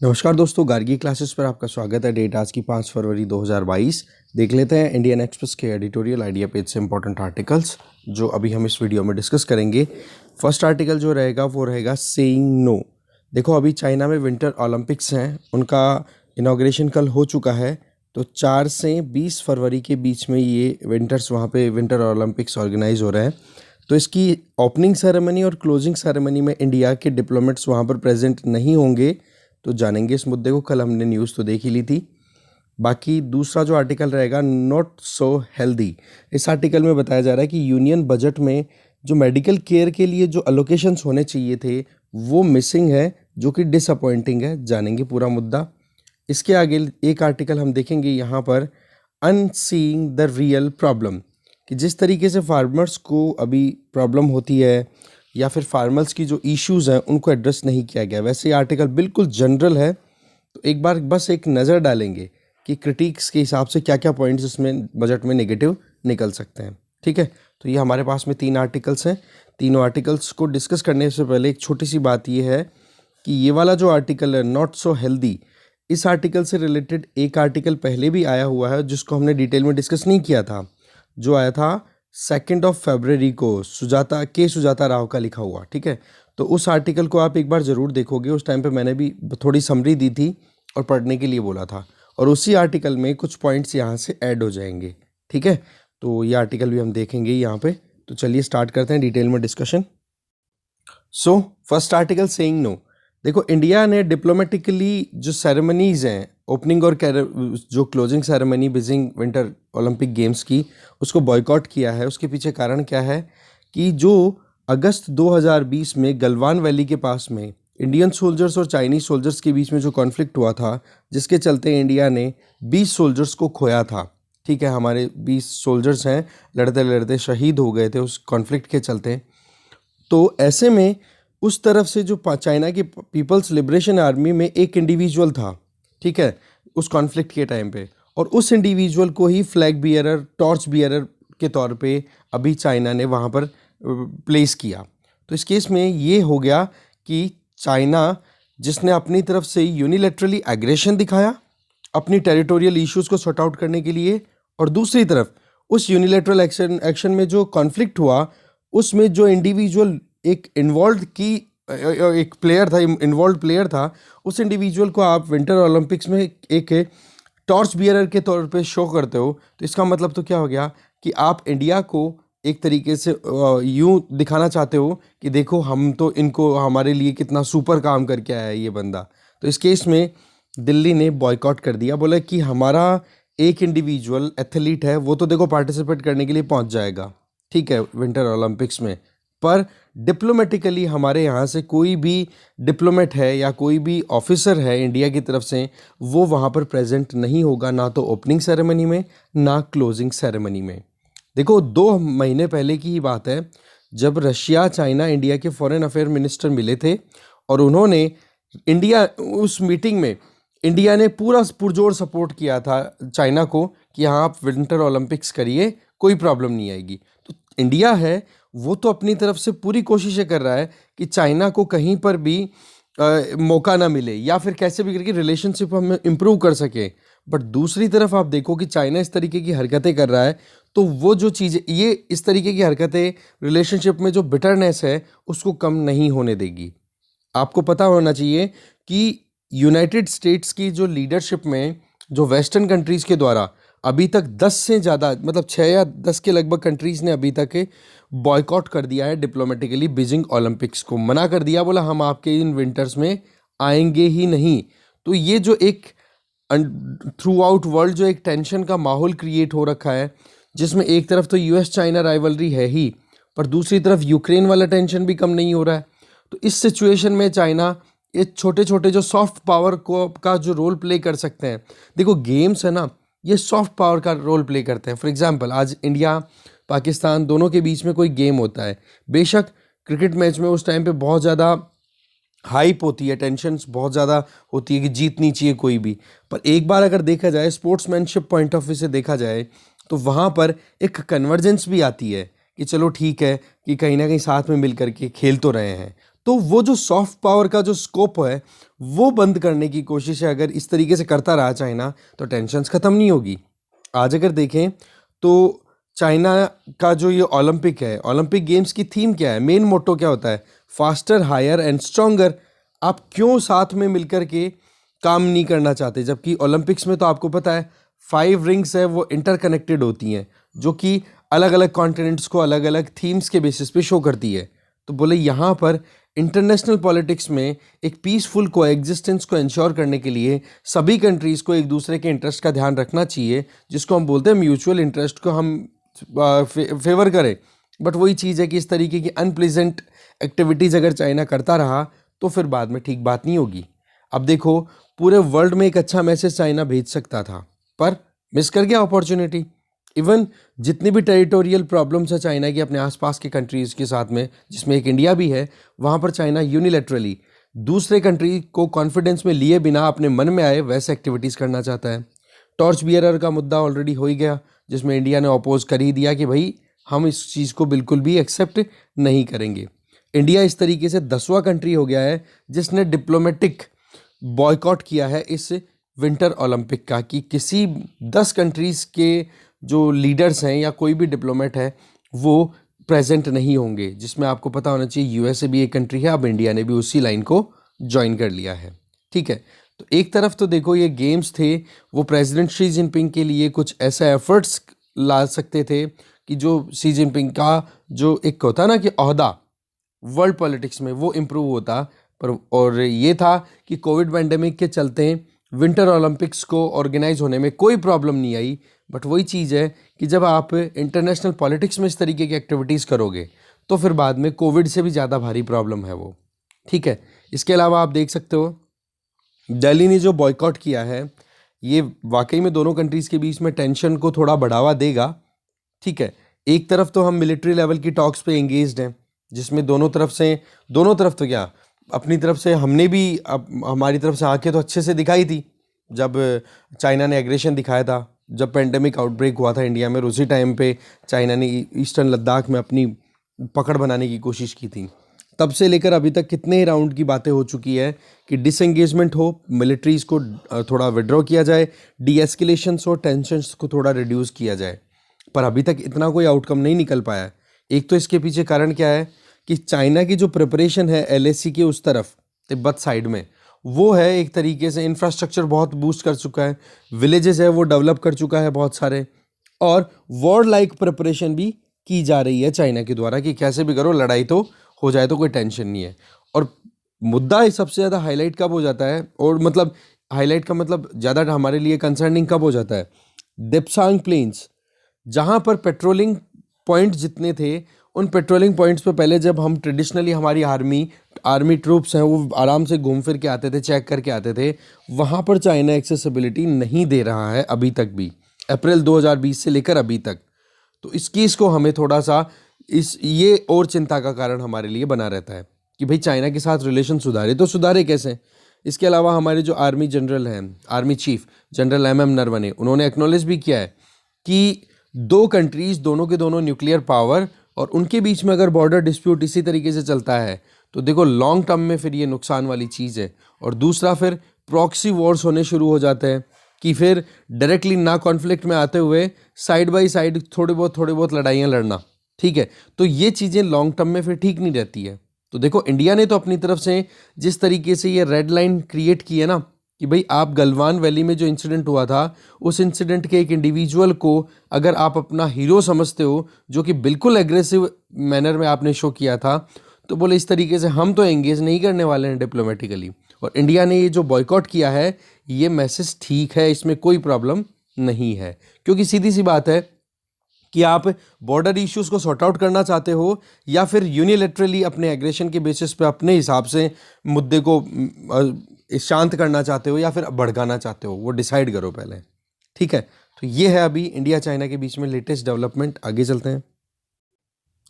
नमस्कार दोस्तों, गार्गी क्लासेस पर आपका स्वागत है। डेट आज की 5 फरवरी 2022। देख लेते हैं इंडियन एक्सप्रेस के एडिटोरियल आइडिया पेज से इंपॉर्टेंट आर्टिकल्स जो अभी हम इस वीडियो में डिस्कस करेंगे। फर्स्ट आर्टिकल जो रहेगा वो रहेगा सेइंग नो। देखो, अभी चाइना में विंटर ओलंपिक्स हैं, उनका इनाग्रेशन कल हो चुका है। तो 4 से 20 फरवरी के बीच में ये वहाँ पे विंटर ओलंपिक्स ऑर्गेनाइज हो रहे हैं। तो इसकी ओपनिंग सेरेमनी और क्लोजिंग सेरेमनी में इंडिया के डिप्लोमेट्स वहाँ पर प्रेजेंट नहीं होंगे। तो जानेंगे इस मुद्दे को, कल हमने न्यूज़ तो देख ही ली थी। बाकी दूसरा जो आर्टिकल रहेगा नॉट सो हेल्दी। इस आर्टिकल में बताया जा रहा है कि यूनियन बजट में जो मेडिकल केयर के लिए जो अलोकेशंस होने चाहिए थे वो मिसिंग है, जो कि डिसअपॉइंटिंग है। जानेंगे पूरा मुद्दा। इसके आगे एक आर्टिकल हम देखेंगे यहाँ पर, अनसीइंग द रियल प्रॉब्लम, कि जिस तरीके से फार्मर्स को अभी प्रॉब्लम होती है या फिर फार्मर्स की जो इश्यूज़ हैं उनको एड्रेस नहीं किया गया। वैसे ये आर्टिकल बिल्कुल जनरल है, तो एक बार बस एक नज़र डालेंगे कि क्रिटिक्स के हिसाब से क्या क्या पॉइंट्स इसमें बजट में नेगेटिव निकल सकते हैं। ठीक है, तो ये हमारे पास में 3 आर्टिकल्स हैं। तीनों आर्टिकल्स को डिस्कस करने से पहले एक छोटी सी बात ये है कि ये वाला जो आर्टिकल है नॉट सो हेल्दी, इस आर्टिकल से रिलेटेड एक आर्टिकल पहले भी आया हुआ है जिसको हमने डिटेल में डिस्कस नहीं किया था, जो आया था 2 फरवरी को, सुजाता राव का लिखा हुआ। ठीक है, तो उस आर्टिकल को आप एक बार ज़रूर देखोगे। उस टाइम पे मैंने भी थोड़ी समरी दी थी और पढ़ने के लिए बोला था, और उसी आर्टिकल में कुछ पॉइंट्स यहाँ से ऐड हो जाएंगे। ठीक है, तो ये आर्टिकल भी हम देखेंगे यहाँ पे। तो चलिए स्टार्ट करते हैं डिटेल में discussion. So first article saying no. देखो, इंडिया ने डिप्लोमेटिकली जो सेरेमनीज़ हैं, ओपनिंग और जो closing ceremony Beijing winter Olympic games की, उसको बॉयकॉट किया है। उसके पीछे कारण क्या है कि जो अगस्त 2020 में गलवान वैली के पास में इंडियन सोल्जर्स और चाइनीज़ सोल्जर्स के बीच में जो कॉन्फ्लिक्ट हुआ था, जिसके चलते इंडिया ने 20 सोल्जर्स को खोया था। ठीक है, हमारे 20 सोल्जर्स हैं, लड़ते लड़ते शहीद हो गए थे उस कॉन्फ्लिक्ट के चलते। तो ऐसे में उस तरफ से जो चाइना की पीपल्स लिबरेशन आर्मी में एक इंडिविजुअल था, ठीक है, उस कॉन्फ्लिक्ट के टाइम पे, और उस इंडिविजुअल को ही फ्लैग बियरर, टॉर्च बियरर के तौर पे अभी चाइना ने वहाँ पर प्लेस किया। तो इस केस में ये हो गया कि चाइना, जिसने अपनी तरफ से यूनिलैटरली एग्रेशन दिखाया अपनी टेरिटोरियल इश्यूज़ को सॉर्ट आउट करने के लिए, और दूसरी तरफ उस यूनिलैटरल एक्शन में जो कॉन्फ्लिक्ट हुआ उसमें जो इंडिविजुअल एक प्लेयर था, इन्वॉल्व प्लेयर था, उस इंडिविजुअल को आप विंटर ओलंपिक्स में एक टॉर्च बियरर के तौर पे शो करते हो। तो इसका मतलब तो क्या हो गया कि आप इंडिया को एक तरीके से यूँ दिखाना चाहते हो कि देखो, हम तो इनको, हमारे लिए कितना सुपर काम करके आया है ये बंदा। तो इस केस में दिल्ली ने बॉयकॉट कर दिया, बोला कि हमारा एक इंडिविजुअल एथलीट है, वो तो देखो पार्टिसिपेट करने के लिए पहुंच जाएगा, ठीक है, विंटर ओलंपिक्स में, पर डिप्लोमेटिकली हमारे यहाँ से कोई भी डिप्लोमेट है या कोई भी ऑफिसर है इंडिया की तरफ से, वो वहाँ पर प्रेजेंट नहीं होगा, ना तो ओपनिंग सेरेमनी में ना क्लोजिंग सेरेमनी में। देखो, 2 महीने पहले की ही बात है, जब रशिया, चाइना, इंडिया के फॉरेन अफेयर मिनिस्टर मिले थे, और उन्होंने उस मीटिंग में इंडिया ने पूरा पुरजोर सपोर्ट किया था चाइना को कि हाँ, आप विंटर ओलंपिक्स करिए, कोई प्रॉब्लम नहीं आएगी। तो इंडिया है वो तो अपनी तरफ से पूरी कोशिशें कर रहा है कि चाइना को कहीं पर भी मौका ना मिले, या फिर कैसे भी करके रिलेशनशिप हम इम्प्रूव कर सके। बट दूसरी तरफ आप देखो कि चाइना इस तरीके की हरकतें कर रहा है, तो वो जो चीज़ें, ये इस तरीके की हरकतें रिलेशनशिप में जो बिटरनेस है उसको कम नहीं होने देगी। आपको पता होना चाहिए कि यूनाइटेड स्टेट्स की जो लीडरशिप में जो वेस्टर्न कंट्रीज़ के द्वारा अभी तक 10 से ज़्यादा, मतलब 6 या 10 के लगभग कंट्रीज़ ने अभी तक बॉयकॉट कर दिया है डिप्लोमेटिकली बीजिंग ओलंपिक्स को, मना कर दिया, बोला हम आपके इन विंटर्स में आएंगे ही नहीं। तो ये जो एक थ्रू आउट वर्ल्ड जो एक टेंशन का माहौल क्रिएट हो रखा है, जिसमें एक तरफ तो यूएस चाइना राइवलरी है ही, पर दूसरी तरफ यूक्रेन वाला टेंशन भी कम नहीं हो रहा है। तो इस सिचुएशन में चाइना ये छोटे छोटे जो सॉफ्ट पावर को का जो रोल प्ले कर सकते हैं, देखो गेम्स है ना, ये सॉफ्ट पावर का रोल प्ले करते हैं। फॉर एग्जांपल, आज इंडिया पाकिस्तान दोनों के बीच में कोई गेम होता है, बेशक क्रिकेट मैच में उस टाइम पे बहुत ज़्यादा हाइप होती है, टेंशन्स बहुत ज़्यादा होती है कि जीतनी चाहिए कोई भी, पर एक बार अगर देखा जाए स्पोर्ट्समैनशिप पॉइंट ऑफ व्यू से देखा जाए, तो वहाँ पर एक कन्वर्जेंस भी आती है कि चलो ठीक है कि कहीं ना कहीं साथ में मिल करके खेल तो रहे हैं। तो वो जो सॉफ्ट पावर का जो स्कोप है वो बंद करने की कोशिश है। अगर इस तरीके से करता रहा चाइना तो टेंशन्स ख़त्म नहीं होगी। आज अगर देखें तो चाइना का जो ये ओलंपिक है, ओलंपिक गेम्स की थीम क्या है, मेन मोटो क्या होता है, फास्टर हायर एंड स्ट्रॉन्गर। आप क्यों साथ में मिलकर के काम नहीं करना चाहते? जबकि ओलंपिक्स में तो आपको पता है 5 रिंग्स है वो इंटरकनेक्टेड होती हैं, जो कि अलग अलग कॉन्टिनेंट्स को अलग अलग थीम्स के बेसिस पे शो करती है। तो बोले यहाँ पर इंटरनेशनल पॉलिटिक्स में एक पीसफुल कोएग्जिस्टेंस को इंश्योर करने के लिए सभी कंट्रीज़ को एक दूसरे के इंटरेस्ट का ध्यान रखना चाहिए, जिसको हम बोलते हैं म्यूचुअल इंटरेस्ट को हम फेवर करें। बट वही चीज़ है कि इस तरीके की अनप्लीजेंट एक्टिविटीज़ अगर चाइना करता रहा तो फिर बाद में ठीक बात नहीं होगी। अब देखो, पूरे वर्ल्ड में एक अच्छा मैसेज चाइना भेज सकता था, पर मिस कर गया अपॉर्चुनिटी। इवन जितनी भी टेरिटोरियल प्रॉब्लम्स है चाइना की अपने आसपास के कंट्रीज़ के साथ में, जिसमें एक इंडिया भी है, वहाँ पर चाइना यूनिलैटरली दूसरे कंट्री को कॉन्फिडेंस में लिए बिना अपने मन में आए वैसे एक्टिविटीज़ करना चाहता है। टॉर्च बियरर का मुद्दा ऑलरेडी हो ही गया, जिसमें इंडिया ने अपोज कर ही दिया कि भाई हम इस चीज़ को बिल्कुल भी एक्सेप्ट नहीं करेंगे। इंडिया इस तरीके से 10वां कंट्री हो गया है जिसने डिप्लोमेटिक बॉयकॉट किया है इस विंटर ओलंपिक का, कि किसी 10 कंट्रीज़ के जो लीडर्स हैं या कोई भी डिप्लोमेट है वो प्रेजेंट नहीं होंगे, जिसमें आपको पता होना चाहिए यूएसए भी एक कंट्री है। अब इंडिया ने भी उसी लाइन को ज्वाइन कर लिया है। ठीक है, तो एक तरफ तो देखो ये गेम्स थे, वो प्रेसिडेंट शी जिनपिंग के लिए कुछ ऐसा एफर्ट्स ला सकते थे कि जो शी जिनपिंग का जो एक होता ना कि ओहदा वर्ल्ड पॉलिटिक्स में वो इम्प्रूव होता। पर और ये था कि कोविड पैंडेमिक के चलते विंटर ओलंपिक्स को ऑर्गेनाइज होने में कोई प्रॉब्लम नहीं आई। बट वही चीज़ है कि जब आप इंटरनेशनल पॉलिटिक्स में इस तरीके की एक्टिविटीज़ करोगे तो फिर बाद में कोविड से भी ज़्यादा भारी प्रॉब्लम है वो। ठीक है, इसके अलावा आप देख सकते हो दिल्ली ने जो बॉयकॉट किया है ये वाकई में दोनों कंट्रीज़ के बीच में टेंशन को थोड़ा बढ़ावा देगा। ठीक है, एक तरफ तो हम मिलिट्री लेवल की टॉक्स पे एंगेज्ड हैं, जिसमें दोनों तरफ तो क्या, अपनी तरफ से हमने भी हमारी तरफ से आंखें तो अच्छे से दिखाई थी जब चाइना ने एग्रेशन दिखाया था। जब पेंडेमिक आउटब्रेक हुआ था इंडिया में, उसी टाइम पे चाइना ने ईस्टर्न लद्दाख में अपनी पकड़ बनाने की कोशिश की थी। तब से लेकर अभी तक कितने ही राउंड की बातें हो चुकी है कि डिसएंगेजमेंट हो, मिलिट्रीज को थोड़ा विड्रॉ किया जाए, डीएस्केलेशंस हो, टेंशन्स को थोड़ा रिड्यूस किया जाए, पर अभी तक इतना कोई आउटकम नहीं निकल पाया है। एक तो इसके पीछे कारण क्या है कि चाइना की जो प्रिपरेशन है एलएसी के उस तरफ तिब्बत साइड में, वो है एक तरीके से इंफ्रास्ट्रक्चर बहुत बूस्ट कर चुका है, विलेजेस है वो डेवलप कर चुका है बहुत सारे, और वॉर लाइक प्रिपरेशन भी की जा रही है चाइना के द्वारा कि कैसे भी करो लड़ाई तो हो जाए तो कोई टेंशन नहीं है। और मुद्दा सबसे ज़्यादा हाईलाइट कब हो जाता है, और मतलब हाईलाइट का मतलब ज़्यादा हमारे लिए कंसर्निंग कब हो जाता है, दिप्सांग प्लेन्स, जहाँ पर पेट्रोलिंग पॉइंट जितने थे उन पेट्रोलिंग पॉइंट्स पे पहले जब हम ट्रेडिशनली हमारी आर्मी ट्रूप्स हैं वो आराम से घूम फिर के आते थे, चेक करके आते थे, वहाँ पर चाइना एक्सेसिबिलिटी नहीं दे रहा है अभी तक भी, अप्रैल 2020 से लेकर अभी तक। तो इस केस को हमें थोड़ा सा ये और चिंता का कारण हमारे लिए बना रहता है कि भाई चाइना के साथ रिलेशन सुधारे तो सुधारे कैसे। इसके अलावा हमारे जो आर्मी जनरल हैं, army chief general MM Naravane, उन्होंने एक्नॉलेज भी किया है कि दो कंट्रीज़ दोनों के दोनों न्यूक्लियर पावर, और उनके बीच में अगर बॉर्डर डिस्प्यूट इसी तरीके से चलता है तो देखो लॉन्ग टर्म में फिर ये नुकसान वाली चीज़ है। और दूसरा फिर प्रॉक्सी वॉर्स होने शुरू हो जाते हैं कि फिर डायरेक्टली ना कॉन्फ्लिक्ट में आते हुए साइड बाय साइड थोड़ी बहुत लड़ाइयाँ लड़ना। ठीक है, तो ये चीज़ें लॉन्ग टर्म में फिर ठीक नहीं रहती है। तो देखो इंडिया ने तो अपनी तरफ से जिस तरीके से ये रेड लाइन क्रिएट की है ना कि भाई आप गलवान वैली में जो इंसिडेंट हुआ था उस इंसिडेंट के एक इंडिविजुअल को अगर आप अपना हीरो समझते हो, जो कि बिल्कुल एग्रेसिव मैनर में आपने शो किया था, तो बोले इस तरीके से हम तो एंगेज नहीं करने वाले हैं डिप्लोमेटिकली। और इंडिया ने ये जो बॉयकॉट किया है ये मैसेज ठीक है, इसमें कोई प्रॉब्लम नहीं है, क्योंकि सीधी सी बात है कि आप बॉर्डर इश्यूज को सॉर्ट आउट करना चाहते हो या फिर यूनिलेटरली अपने एग्रेशन के बेसिस पे अपने हिसाब से मुद्दे को शांत करना चाहते हो या फिर भड़काना चाहते हो, वो डिसाइड करो पहले। ठीक है, तो ये है अभी इंडिया चाइना के बीच में लेटेस्ट डेवलपमेंट। आगे चलते हैं।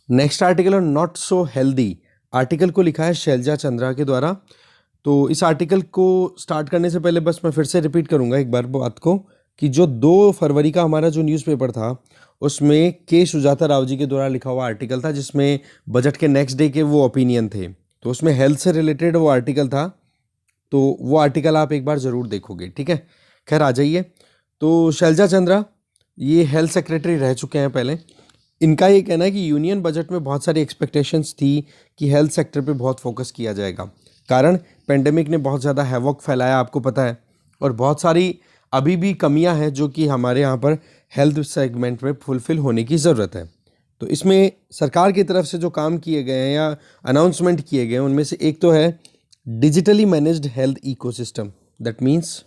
नेक्स्ट आर्टिकल है नॉट सो हेल्दी। आर्टिकल को लिखा है शैलजा चंद्रा के द्वारा। तो इस आर्टिकल को स्टार्ट करने से पहले बस मैं फिर से रिपीट करूंगा एक बार बात को कि जो 2 फरवरी का हमारा जो न्यूज़पेपर था उसमें के सुजाता राव जी के द्वारा लिखा हुआ आर्टिकल था, जिसमें बजट के नेक्स्ट डे के वो ओपिनियन थे। तो उसमें हेल्थ से रिलेटेड वो आर्टिकल था, तो वो आर्टिकल आप एक बार ज़रूर देखोगे, ठीक है। खैर आ जाइए। तो शैलजा चंद्रा ये हेल्थ सेक्रेटरी रह चुके हैं पहले। इनका ये कहना है कि यूनियन बजट में बहुत सारी एक्सपेक्टेशंस थी कि हेल्थ सेक्टर पे बहुत फोकस किया जाएगा, कारण पेंडेमिक ने बहुत ज़्यादा हैवॉक फैलाया, आपको पता है, और बहुत सारी अभी भी कमियां हैं जो कि हमारे यहाँ पर हेल्थ सेगमेंट में फुलफिल होने की ज़रूरत है। तो इसमें सरकार की तरफ से जो काम किए गए हैं या अनाउंसमेंट किए गए हैं, उनमें से एक तो है digitally managed health ecosystem. That means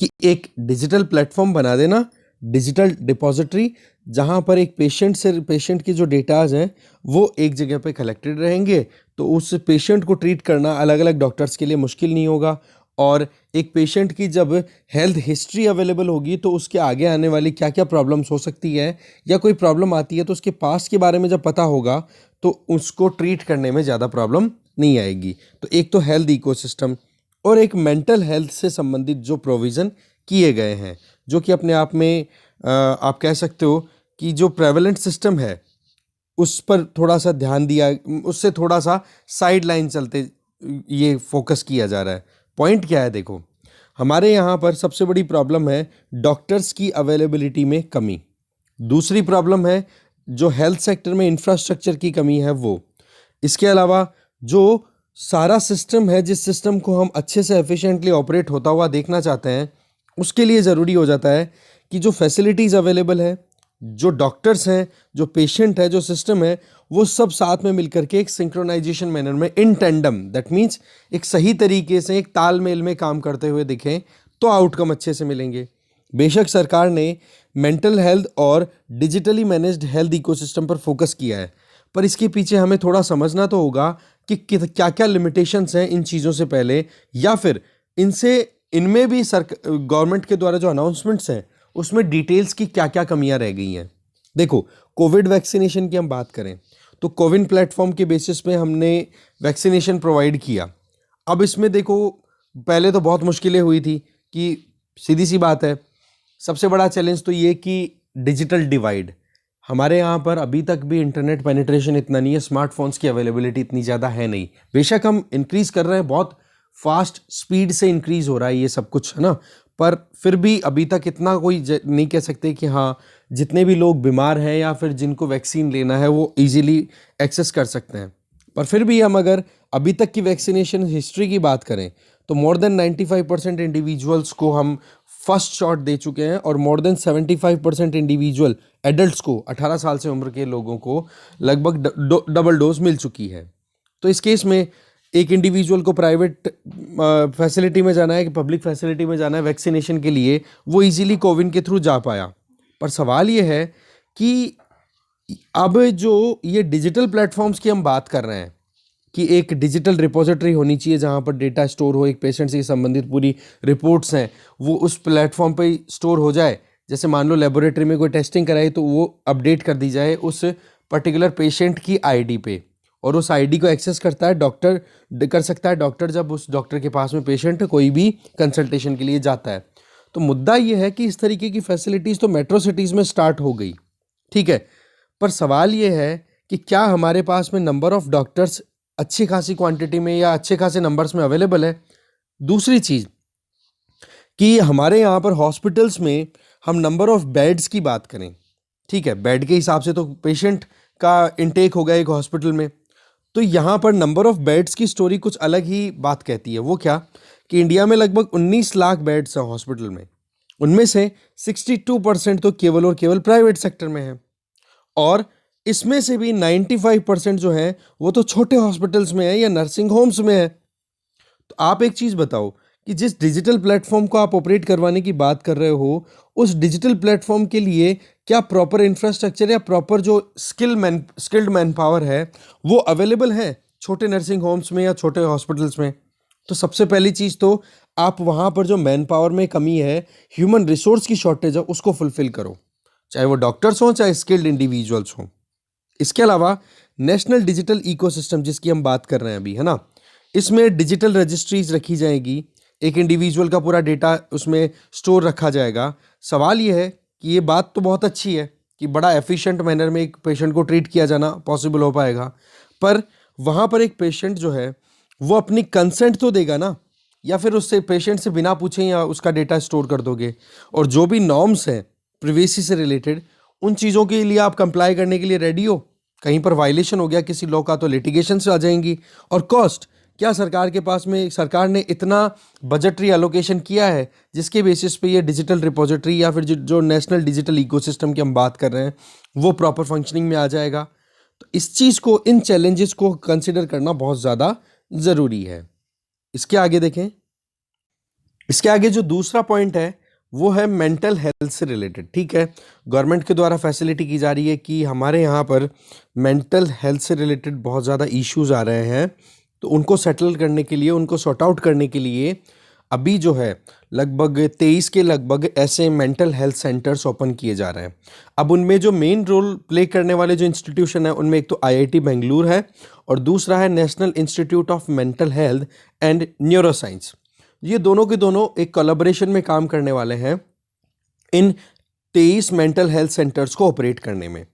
कि एक डिजिटल प्लेटफॉर्म बना देना, डिजिटल डिपॉजिटरी, जहाँ पर एक पेशेंट की जो डेटाज हैं वो एक जगह पे कलेक्टेड रहेंगे, तो उस पेशेंट को ट्रीट करना अलग अलग डॉक्टर्स के लिए मुश्किल नहीं होगा। और एक पेशेंट की जब हेल्थ हिस्ट्री अवेलेबल होगी तो उसके आगे आने वाली क्या क्या प्रॉब्लम्स हो सकती है, या कोई प्रॉब्लम आती है तो उसके पास के बारे में जब पता होगा तो उसको ट्रीट करने में ज़्यादा प्रॉब्लम नहीं आएगी। तो एक तो हेल्थ इकोसिस्टम, और एक मेंटल हेल्थ से संबंधित जो प्रोविज़न किए गए हैं, जो कि अपने आप में आप कह सकते हो कि जो प्रेवलेंट सिस्टम है उस पर थोड़ा सा ध्यान दिया, उससे थोड़ा सा साइड लाइन चलते ये फोकस किया जा रहा है। पॉइंट क्या है, देखो हमारे यहाँ पर सबसे बड़ी प्रॉब्लम है डॉक्टर्स की अवेलेबिलिटी में कमी। दूसरी प्रॉब्लम है जो हेल्थ सेक्टर में इंफ्रास्ट्रक्चर की कमी है वो। इसके अलावा जो सारा सिस्टम है, जिस सिस्टम को हम अच्छे से एफिशिएंटली ऑपरेट होता हुआ देखना चाहते हैं, उसके लिए ज़रूरी हो जाता है कि जो फैसिलिटीज़ अवेलेबल है, जो डॉक्टर्स हैं, जो पेशेंट है, जो सिस्टम है, वो सब साथ में मिलकर के एक सिंक्रोनाइजेशन मैनर में, इन टेंडम, दैट मीन्स एक सही तरीके से एक तालमेल में काम करते हुए दिखें तो आउटकम अच्छे से मिलेंगे। बेशक सरकार ने मेंटल हेल्थ और डिजिटली मैनेज्ड हेल्थ इकोसिस्टम पर फोकस किया है, पर इसके पीछे हमें थोड़ा समझना तो होगा कि क्या क्या लिमिटेशंस हैं इन चीज़ों से पहले, या फिर इनमें भी गवर्नमेंट के द्वारा जो अनाउंसमेंट्स हैं उसमें डिटेल्स की क्या क्या कमियां रह गई हैं। देखो, कोविड वैक्सीनेशन की हम बात करें तो कोविन प्लेटफॉर्म के बेसिस पे हमने वैक्सीनेशन प्रोवाइड किया। अब इसमें देखो, पहले तो बहुत मुश्किलें हुई थी कि सीधी सी बात है, सबसे बड़ा चैलेंज तो ये कि डिजिटल डिवाइड, हमारे यहाँ पर अभी तक भी इंटरनेट पेनिट्रेशन इतना नहीं है, स्मार्टफोन्स की अवेलेबिलिटी इतनी ज़्यादा है नहीं। बेशक हम इंक्रीज़ कर रहे हैं, बहुत फास्ट स्पीड से इंक्रीज़ हो रहा है ये सब कुछ, है ना, पर फिर भी अभी तक इतना कोई नहीं कह सकते कि हाँ जितने भी लोग बीमार हैं या फिर जिनको वैक्सीन लेना है वो इजीली एक्सेस कर सकते हैं। पर फिर भी हम अगर अभी तक की वैक्सीनेशन हिस्ट्री की बात करें तो मोर देन 95% इंडिविजुअल्स को हम फर्स्ट शॉट दे चुके हैं, और मोर देन 75% इंडिविजुअल एडल्ट्स को, 18 साल से उम्र के लोगों को लगभग डबल डोज मिल चुकी है। तो इस केस में एक इंडिविजुअल को प्राइवेट फैसिलिटी में जाना है कि पब्लिक फैसिलिटी में जाना है वैक्सीनेशन के लिए, वो इजीली कोविन के थ्रू जा पाया। पर सवाल ये है कि अब जो ये डिजिटल प्लेटफॉर्म्स की हम बात कर रहे हैं कि एक डिजिटल रिपोजिटरी होनी चाहिए जहाँ पर डेटा स्टोर हो, एक पेशेंट से संबंधित पूरी रिपोर्ट्स हैं वो उस प्लेटफॉर्म पे स्टोर हो जाए। जैसे मान लो लेबोरेटरी में कोई टेस्टिंग कराई तो वो अपडेट कर दी जाए उस पर्टिकुलर पेशेंट की आईडी पे, और उस आईडी को एक्सेस करता है डॉक्टर, कर सकता है डॉक्टर जब उस डॉक्टर के पास में पेशेंट कोई भी कंसल्टेशन के लिए जाता है। तो मुद्दा ये है कि इस तरीके की फैसिलिटीज़ तो मेट्रो सिटीज़ में स्टार्ट हो गई, ठीक है, पर सवाल ये है कि क्या हमारे पास में नंबर ऑफ़ डॉक्टर्स अच्छी खासी क्वांटिटी में या अच्छे खासे नंबर्स में अवेलेबल है। दूसरी चीज़ कि हमारे यहाँ पर हॉस्पिटल्स में हम नंबर ऑफ़ बेड्स की बात करें, ठीक है, बेड के हिसाब से तो पेशेंट का इनटेक हो गया एक हॉस्पिटल में, तो यहाँ पर नंबर ऑफ़ बेड्स की स्टोरी कुछ अलग ही बात कहती है। वो क्या कि इंडिया में लगभग 19 लाख बेड्स हैं हॉस्पिटल में, उनमें से 62% तो केवल और केवल प्राइवेट सेक्टर में है, और इसमें से भी 95% जो है वो तो छोटे हॉस्पिटल्स में है या नर्सिंग होम्स में है। तो आप एक चीज़ बताओ कि जिस डिजिटल प्लेटफॉर्म को आप ऑपरेट करवाने की बात कर रहे हो, उस डिजिटल प्लेटफॉर्म के लिए क्या प्रॉपर इंफ्रास्ट्रक्चर या प्रॉपर जो स्किल्ड मैन पावर है वो अवेलेबल है छोटे नर्सिंग होम्स में या छोटे हॉस्पिटल्स में? तो सबसे पहली चीज़ तो आप वहाँ पर जो मैन पावर में कमी है, ह्यूमन रिसोर्स की शॉर्टेज है, उसको फुलफिल करो, चाहे वो डॉक्टर्स हों चाहे स्किल्ड इंडिविजुअल्स हों। इसके अलावा नेशनल डिजिटल इकोसिस्टम जिसकी हम बात कर रहे हैं अभी, है ना, इसमें डिजिटल रजिस्ट्रीज रखी जाएगी, एक इंडिविजुअल का पूरा डेटा उसमें स्टोर रखा जाएगा। सवाल ये है कि ये बात तो बहुत अच्छी है कि बड़ा एफिशिएंट मैनर में एक पेशेंट को ट्रीट किया जाना पॉसिबल हो पाएगा, पर वहाँ पर एक पेशेंट जो है वो अपनी कंसेंट तो देगा ना, या फिर उससे पेशेंट से बिना पूछे या उसका डेटा स्टोर कर दोगे? और जो भी नॉर्म्स हैं प्रिवेसी से रिलेटेड, उन चीज़ों के लिए आप कंप्लाई करने के लिए रेडी हो? कहीं पर वायलेशन हो गया किसी लॉ का तो लिटिगेशन से आ जाएंगी। और कॉस्ट, क्या सरकार के पास में, सरकार ने इतना बजटरी एलोकेशन किया है जिसके बेसिस पे ये डिजिटल रिपोजिटरी या फिर जो नेशनल डिजिटल इकोसिस्टम की हम बात कर रहे हैं वो प्रॉपर फंक्शनिंग में आ जाएगा? तो इस चीज़ को, इन चैलेंजेस को कंसिडर करना बहुत ज़्यादा ज़रूरी है। इसके आगे देखें, इसके आगे जो दूसरा पॉइंट है वो है मेंटल हेल्थ से रिलेटेड। ठीक है, गवर्नमेंट के द्वारा फैसिलिटी की जा रही है कि हमारे यहाँ पर मेंटल हेल्थ से रिलेटेड बहुत ज़्यादा इश्यूज आ रहे हैं, तो उनको सेटल करने के लिए, उनको सॉर्ट आउट करने के लिए अभी जो है लगभग 23 के लगभग ऐसे मेंटल हेल्थ सेंटर्स ओपन किए जा रहे हैं। अब उनमें जो मेन रोल प्ले करने वाले जो इंस्टीट्यूशन है उनमें एक तो आईआईटी बेंगलुरु है और दूसरा है national institute of mental health and neuroscience. ये दोनों के दोनों एक कोलैबोरेशन में काम करने वाले हैं इन 23 मेंटल हेल्थ सेंटर्स को ऑपरेट करने में।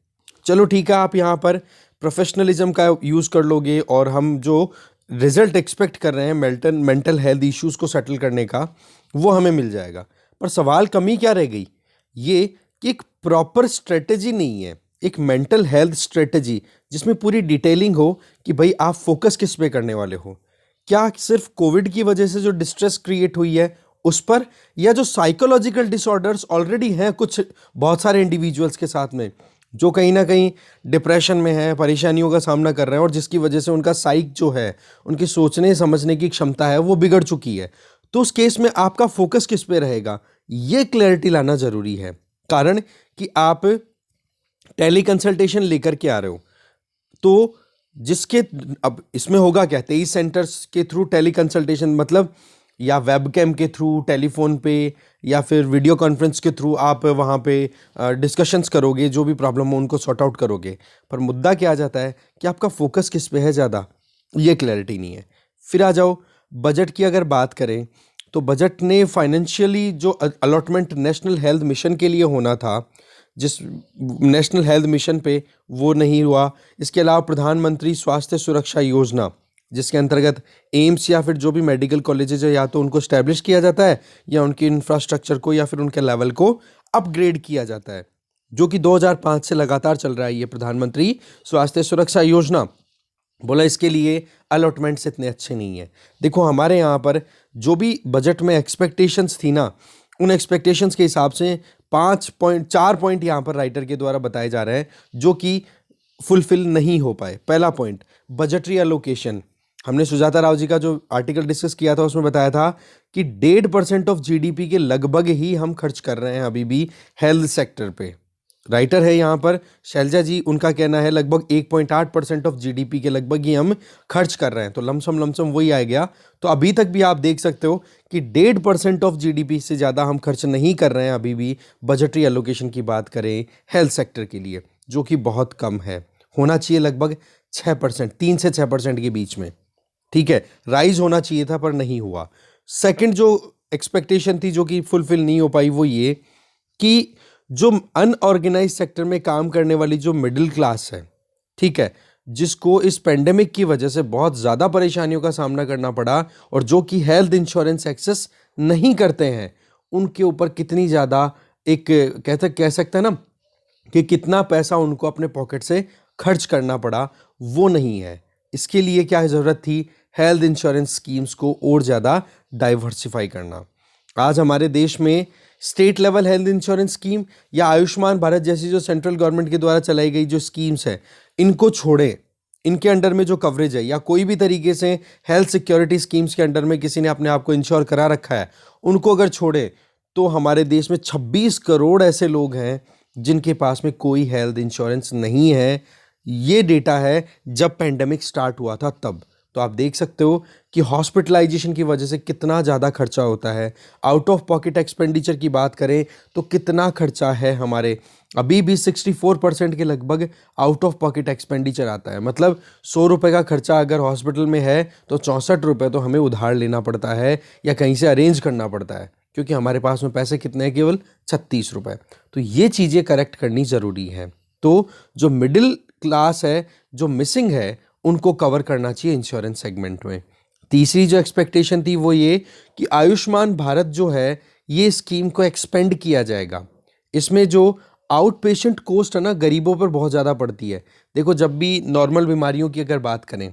चलो ठीक है, आप यहाँ पर प्रोफेशनलिज्म का यूज़ कर लोगे और हम जो रिजल्ट एक्सपेक्ट कर रहे हैं मेंटल हेल्थ इश्यूज़ को सेटल करने का वो हमें मिल जाएगा। पर सवाल कमी क्या रह गई, ये कि एक प्रॉपर स्ट्रेटजी नहीं है, एक मेंटल हेल्थ स्ट्रेटजी जिसमें पूरी डिटेलिंग हो कि भाई आप फोकस किस पे करने वाले हो। क्या सिर्फ कोविड की वजह से जो डिस्ट्रेस क्रिएट हुई है उस पर, या जो साइकोलॉजिकल डिसऑर्डर्स ऑलरेडी हैं कुछ बहुत सारे इंडिविजुअल्स के साथ में जो कहीं ना कहीं डिप्रेशन में है, परेशानियों का सामना कर रहे हैं और जिसकी वजह से उनका साइक जो है, उनकी सोचने समझने की क्षमता है वो बिगड़ चुकी है। तो उस केस में आपका फोकस किस पे रहेगा, ये क्लैरिटी लाना ज़रूरी है। कारण कि आप टेली कंसल्टेशन लेकर के आ रहे हो, तो जिसके, अब इसमें होगा क्या, 23 सेंटर्स के थ्रू टेली कंसल्टेशन मतलब या वेबकैम के थ्रू, टेलीफोन पे या फिर वीडियो कॉन्फ्रेंस के थ्रू आप वहाँ पे डिस्कशंस करोगे, जो भी प्रॉब्लम हो उनको सॉर्ट आउट करोगे। पर मुद्दा क्या आ जाता है कि आपका फोकस किस पे है ज़्यादा, ये क्लैरिटी नहीं है। फिर आ जाओ बजट की अगर बात करें तो बजट ने फाइनेंशियली जो अलॉटमेंट नेशनल हेल्थ मिशन के लिए होना था, जिस नेशनल हेल्थ मिशन पे वो नहीं हुआ। इसके अलावा प्रधानमंत्री स्वास्थ्य सुरक्षा योजना जिसके अंतर्गत एम्स या फिर जो भी मेडिकल कॉलेजेज है या तो उनको स्टैब्लिश किया जाता है या उनके इंफ्रास्ट्रक्चर को या फिर उनके लेवल को अपग्रेड किया जाता है, जो कि 2005 से लगातार चल रहा है ये प्रधानमंत्री स्वास्थ्य सुरक्षा योजना। बोला इसके लिए अलॉटमेंट्स इतने अच्छे नहीं है। देखो हमारे यहाँ पर जो भी बजट में एक्सपेक्टेशंस थी ना, उन एक्सपेक्टेशंस के हिसाब से 4 पॉइंट यहाँ पर राइटर के द्वारा बताए जा रहे हैं जो कि फुलफिल नहीं हो पाए। पहला पॉइंट, बजटरी एलोकेशन। हमने सुजाता राव जी का जो आर्टिकल डिस्कस किया था उसमें बताया था कि 1.5% ऑफ जीडीपी के लगभग ही हम खर्च कर रहे हैं अभी भी हेल्थ सेक्टर पे। राइटर है यहाँ पर शैलजा जी, उनका कहना है लगभग 1.8% ऑफ जीडीपी के लगभग ही हम खर्च कर रहे हैं, तो लमसम वही आ गया। तो अभी तक भी आप देख सकते हो कि 1.5% ऑफ जीडीपी से ज़्यादा हम खर्च नहीं कर रहे हैं अभी भी बजटरी एलोकेशन की बात करें हेल्थ सेक्टर के लिए, जो कि बहुत कम है। होना चाहिए लगभग 6%, 3 से 6% के बीच में। ठीक है, राइज होना चाहिए था पर नहीं हुआ। सेकंड जो एक्सपेक्टेशन थी जो कि फुलफिल नहीं हो पाई वो ये कि जो अनऑर्गेनाइज सेक्टर में काम करने वाली जो मिडिल क्लास है, ठीक है, जिसको इस पेंडेमिक की वजह से बहुत ज़्यादा परेशानियों का सामना करना पड़ा और जो कि हेल्थ इंश्योरेंस एक्सेस नहीं करते हैं, उनके ऊपर कितनी ज़्यादा एक कह सकते हैं ना कि कितना पैसा उनको अपने पॉकेट से खर्च करना पड़ा, वो नहीं है। इसके लिए क्या ज़रूरत थी, हेल्थ इंश्योरेंस स्कीम्स को और ज़्यादा डाइवर्सिफाई करना। आज हमारे देश में state level health insurance scheme या आयुष्मान भारत जैसी जो सेंट्रल गवर्नमेंट के द्वारा चलाई गई जो स्कीम्स है, इनको छोड़ें, इनके अंडर में जो कवरेज है या कोई भी तरीके से हेल्थ सिक्योरिटी स्कीम्स के अंडर में किसी ने अपने आप को इंश्योर करा रखा है, उनको अगर छोड़े तो हमारे देश में 26 करोड़ ऐसे लोग हैं जिनके पास में कोई हेल्थ इंश्योरेंस नहीं है। ये डेटा है जब पेंडेमिक स्टार्ट हुआ था तब। तो आप देख सकते हो कि हॉस्पिटलाइजेशन की वजह से कितना ज़्यादा खर्चा होता है। आउट ऑफ पॉकेट एक्सपेंडिचर की बात करें तो कितना खर्चा है हमारे, अभी भी 64% के लगभग आउट ऑफ पॉकेट एक्सपेंडिचर आता है। मतलब 100 रुपये का खर्चा अगर हॉस्पिटल में है तो 64 रुपये तो हमें उधार लेना पड़ता है या कहीं से अरेंज करना पड़ता है, क्योंकि हमारे पास में पैसे कितने हैं, केवल 36 रुपये। तो ये चीज़ें करेक्ट करनी ज़रूरी है। तो जो मिडिल क्लास है जो मिसिंग है उनको कवर करना चाहिए इंश्योरेंस सेगमेंट में। तीसरी जो एक्सपेक्टेशन थी वो ये कि आयुष्मान भारत जो है ये स्कीम को एक्सपेंड किया जाएगा। इसमें जो आउट पेशेंट कॉस्ट है ना, गरीबों पर बहुत ज़्यादा पड़ती है। देखो, जब भी नॉर्मल बीमारियों की अगर बात करें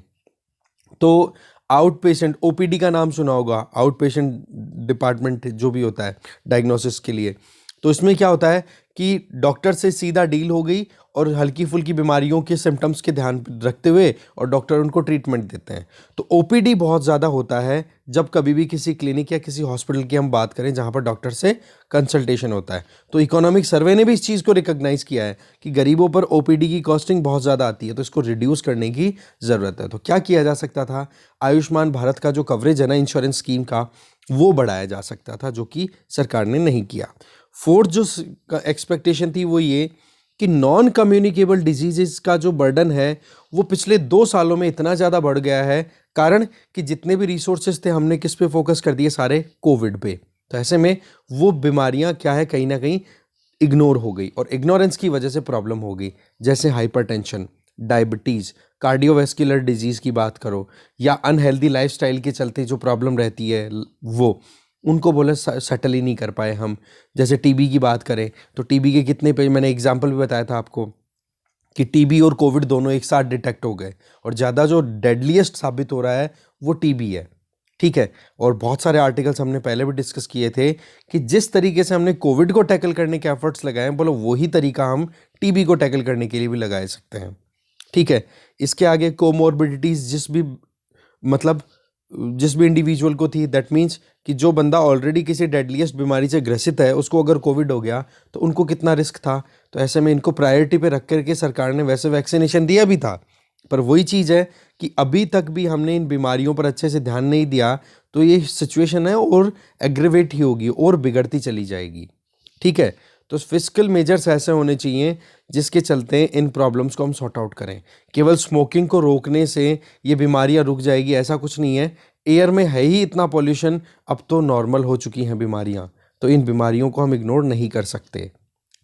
तो आउट पेशेंट, ओपीडी का नाम सुना होगा, आउट पेशेंट डिपार्टमेंट जो भी होता है डायग्नोसिस के लिए। तो इसमें क्या होता है कि डॉक्टर से सीधा डील हो गई और हल्की फुल्की बीमारियों के सिम्टम्स के ध्यान रखते हुए और डॉक्टर उनको ट्रीटमेंट देते हैं। तो ओपीडी बहुत ज़्यादा होता है जब कभी भी किसी क्लिनिक या किसी हॉस्पिटल की हम बात करें जहाँ पर डॉक्टर से कंसल्टेशन होता है। तो इकोनॉमिक सर्वे ने भी इस चीज़ को रिकॉग्नाइज़ किया है कि गरीबों पर ओपीडी की कॉस्टिंग बहुत ज़्यादा आती है, तो इसको रिड्यूस करने की ज़रूरत है। तो क्या किया जा सकता था, आयुष्मान भारत का जो कवरेज है ना इंश्योरेंस स्कीम का, वो बढ़ाया जा सकता था, जो कि सरकार ने नहीं किया। फोर्थ जो एक्सपेक्टेशन थी वो ये कि नॉन कम्युनिकेबल डिजीजेस का जो बर्डन है वो पिछले 2 सालों में इतना ज़्यादा बढ़ गया है, कारण कि जितने भी रिसोर्सेज थे हमने किस पे फोकस कर दिए, सारे कोविड पे। तो ऐसे में वो बीमारियां क्या है, कहीं ना कहीं इग्नोर हो गई और इग्नोरेंस की वजह से प्रॉब्लम हो गई। जैसे हाइपरटेंशन, डायबिटीज़, कार्डियोवैस्कुलर डिजीज़ की बात करो, या अनहेल्दी लाइफस्टाइल के चलते जो प्रॉब्लम रहती है वो, उनको बोले सेटल ही नहीं कर पाए हम। जैसे टीबी की बात करें तो टीबी के कितने पे मैंने एग्जाम्पल भी बताया था आपको कि टीबी और कोविड दोनों एक साथ डिटेक्ट हो गए और ज़्यादा जो डेडलीस्ट साबित हो रहा है वो टीबी है। ठीक है, और बहुत सारे आर्टिकल्स हमने पहले भी डिस्कस किए थे कि जिस तरीके से हमने कोविड को टैकल करने के एफर्ट्स लगाए हैं, बोलो वही तरीका हम टीबी को टैकल करने के लिए भी लगा सकते हैं। ठीक है, इसके आगे कोमोर्बिडिटीज़ मतलब जिस भी इंडिविजुअल को थी, दैट मीन्स कि जो बंदा ऑलरेडी किसी डेडलीस्ट बीमारी से ग्रसित है उसको अगर कोविड हो गया तो उनको कितना रिस्क था। तो ऐसे में इनको प्रायोरिटी पे रख करके सरकार ने वैसे वैक्सीनेशन दिया भी था, पर वही चीज़ है कि अभी तक भी हमने इन बीमारियों पर अच्छे से ध्यान नहीं दिया, तो ये सिचुएशन है और एग्रीवेट ही होगी और बिगड़ती चली जाएगी। ठीक है, तो फिस्कल मेजर्स ऐसे होने चाहिए जिसके चलते इन प्रॉब्लम्स को हम सॉर्ट आउट करें। केवल स्मोकिंग को रोकने से ये बीमारियां रुक जाएगी ऐसा कुछ नहीं है। एयर में है ही इतना पॉल्यूशन, अब तो नॉर्मल हो चुकी हैं बीमारियां, तो इन बीमारियों को हम इग्नोर नहीं कर सकते।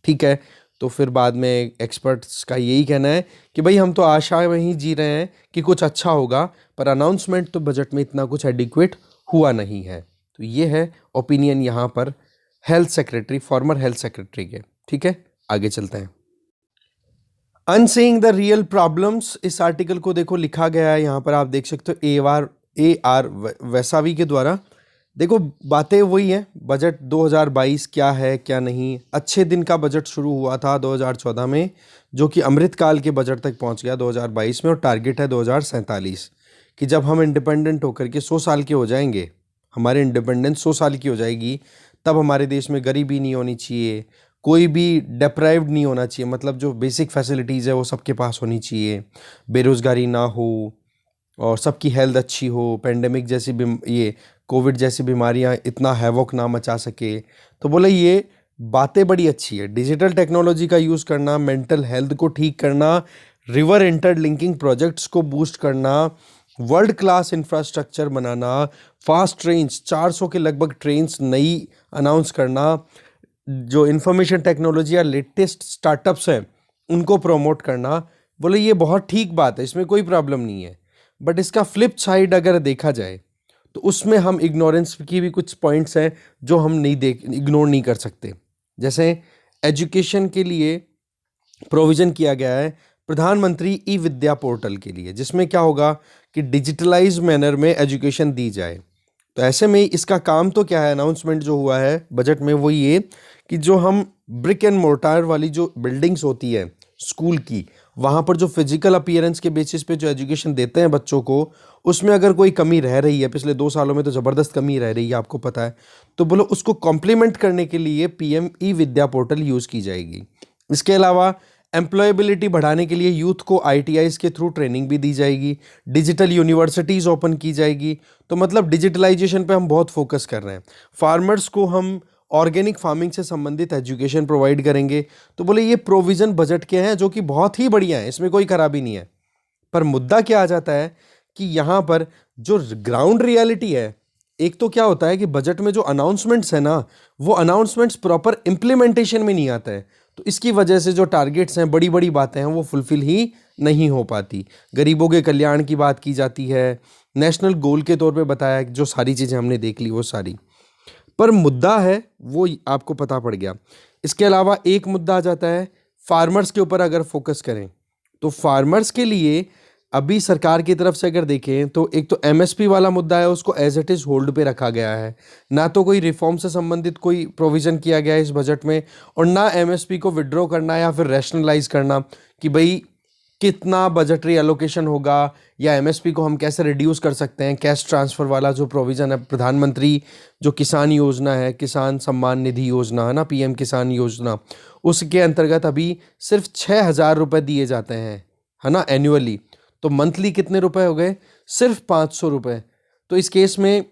ठीक है, तो फिर बाद में एक्सपर्ट्स का यही कहना है कि भाई हम तो आशा में ही जी रहे हैं कि कुछ अच्छा होगा, पर अनाउंसमेंट तो बजट में इतना कुछ एडिक्वेट हुआ नहीं है। तो ये है ओपिनियन यहाँ पर health secretary, farmer health secretary के। ठीक है, आगे चलते हैं। अनसीइंग द रियल प्रॉब्लम्स, इस आर्टिकल को देखो लिखा गया है यहाँ पर, आप देख सकते हो ए आर वैसावी के द्वारा। देखो बातें वही हैं, बजट 2022 क्या है क्या नहीं। अच्छे दिन का बजट शुरू हुआ था 2014 में, जो कि अमृतकाल के बजट तक पहुंच गया 2022 में, और टारगेट है 2047 कि जब हम इंडिपेंडेंट होकर के 100 साल के हो जाएंगे, हमारे इंडिपेंडेंस 100 साल की हो जाएगी, तब हमारे देश में गरीबी नहीं होनी चाहिए, कोई भी डेप्राइव्ड नहीं होना चाहिए, मतलब जो बेसिक फैसिलिटीज़ है वो सबके पास होनी चाहिए, बेरोज़गारी ना हो और सबकी हेल्थ अच्छी हो, पेंडेमिक जैसी ये कोविड जैसी बीमारियां इतना हैवॉक ना मचा सके। तो बोले ये बातें बड़ी अच्छी है, डिजिटल टेक्नोलॉजी का यूज़ करना, मेंटल हेल्थ को ठीक करना, रिवर इंटरलिंकिंग प्रोजेक्ट्स को बूस्ट करना, वर्ल्ड क्लास इंफ्रास्ट्रक्चर बनाना, फास्ट ट्रेन्स 400 के लगभग ट्रेन्स नई अनाउंस करना, जो इंफॉर्मेशन टेक्नोलॉजी या लेटेस्ट स्टार्टअप्स हैं उनको प्रमोट करना। बोले ये बहुत ठीक बात है, इसमें कोई प्रॉब्लम नहीं है, बट इसका फ्लिप साइड अगर देखा जाए तो उसमें हम इग्नोरेंस की भी कुछ पॉइंट्स हैं जो हम इग्नोर नहीं कर सकते। जैसे एजुकेशन के लिए प्रोविज़न किया गया है प्रधानमंत्री ई विद्या पोर्टल के लिए, जिसमें क्या होगा कि डिजिटलाइज मैनर में एजुकेशन दी जाए। तो ऐसे में इसका काम तो क्या है, अनाउंसमेंट जो हुआ है बजट में वो ये कि जो हम ब्रिक एंड मोर्टार वाली जो बिल्डिंग्स होती है स्कूल की, वहाँ पर जो फिजिकल अपीयरेंस के बेसिस पे जो एजुकेशन देते हैं बच्चों को, उसमें अगर कोई कमी रह रही है, पिछले 2 सालों में तो ज़बरदस्त कमी रह रही है आपको पता है, तो बोलो उसको कॉम्प्लीमेंट करने के लिए पीएम ई विद्या पोर्टल यूज़ की जाएगी। इसके अलावा एम्प्लॉयबिलिटी बढ़ाने के लिए यूथ को आईटीआईज़ के थ्रू ट्रेनिंग भी दी जाएगी, डिजिटल यूनिवर्सिटीज़ ओपन की जाएगी। तो मतलब डिजिटलाइजेशन पे हम बहुत फोकस कर रहे हैं। फार्मर्स को हम ऑर्गेनिक फार्मिंग से संबंधित एजुकेशन प्रोवाइड करेंगे। तो बोले ये प्रोविज़न बजट के हैं जो कि बहुत ही बढ़िया है, इसमें कोई खराबी नहीं है। पर मुद्दा क्या आ जाता है कि यहाँ पर जो ग्राउंड रियलिटी है, एक तो क्या होता है कि बजट में जो अनाउंसमेंट्स है ना, वो अनाउंसमेंट्स प्रॉपर इम्प्लीमेंटेशन में नहीं आता है। तो इसकी वजह से जो टारगेट्स हैं, बड़ी बड़ी बातें हैं, वो फुलफिल ही नहीं हो पाती। गरीबों के कल्याण की बात की जाती है, नेशनल गोल के तौर पे बताया, जो सारी चीज़ें हमने देख ली वो सारी, पर मुद्दा है वो आपको पता पड़ गया। इसके अलावा एक मुद्दा आ जाता है फार्मर्स के ऊपर। अगर फोकस करें तो फार्मर्स के लिए अभी सरकार की तरफ से अगर देखें तो एक तो एमएसपी वाला मुद्दा है, उसको एज इट इज़ होल्ड पे रखा गया है। ना तो कोई रिफॉर्म से संबंधित कोई प्रोविज़न किया गया है इस बजट में, और ना एमएसपी को विड्रॉ करना या फिर रैशनलाइज करना कि भाई कितना बजटरी एलोकेशन होगा, या एमएसपी को हम कैसे रिड्यूस कर सकते हैं। कैश ट्रांसफ़र वाला जो प्रोविज़न है, प्रधानमंत्री जो किसान योजना है, किसान सम्मान निधि योजना है ना, पीएम किसान योजना, उसके अंतर्गत अभी सिर्फ 6,000 रुपये दिए जाते हैं, है ना, एनुअली। तो मंथली कितने रुपए हो गए? सिर्फ 500 रुपये। तो इस केस में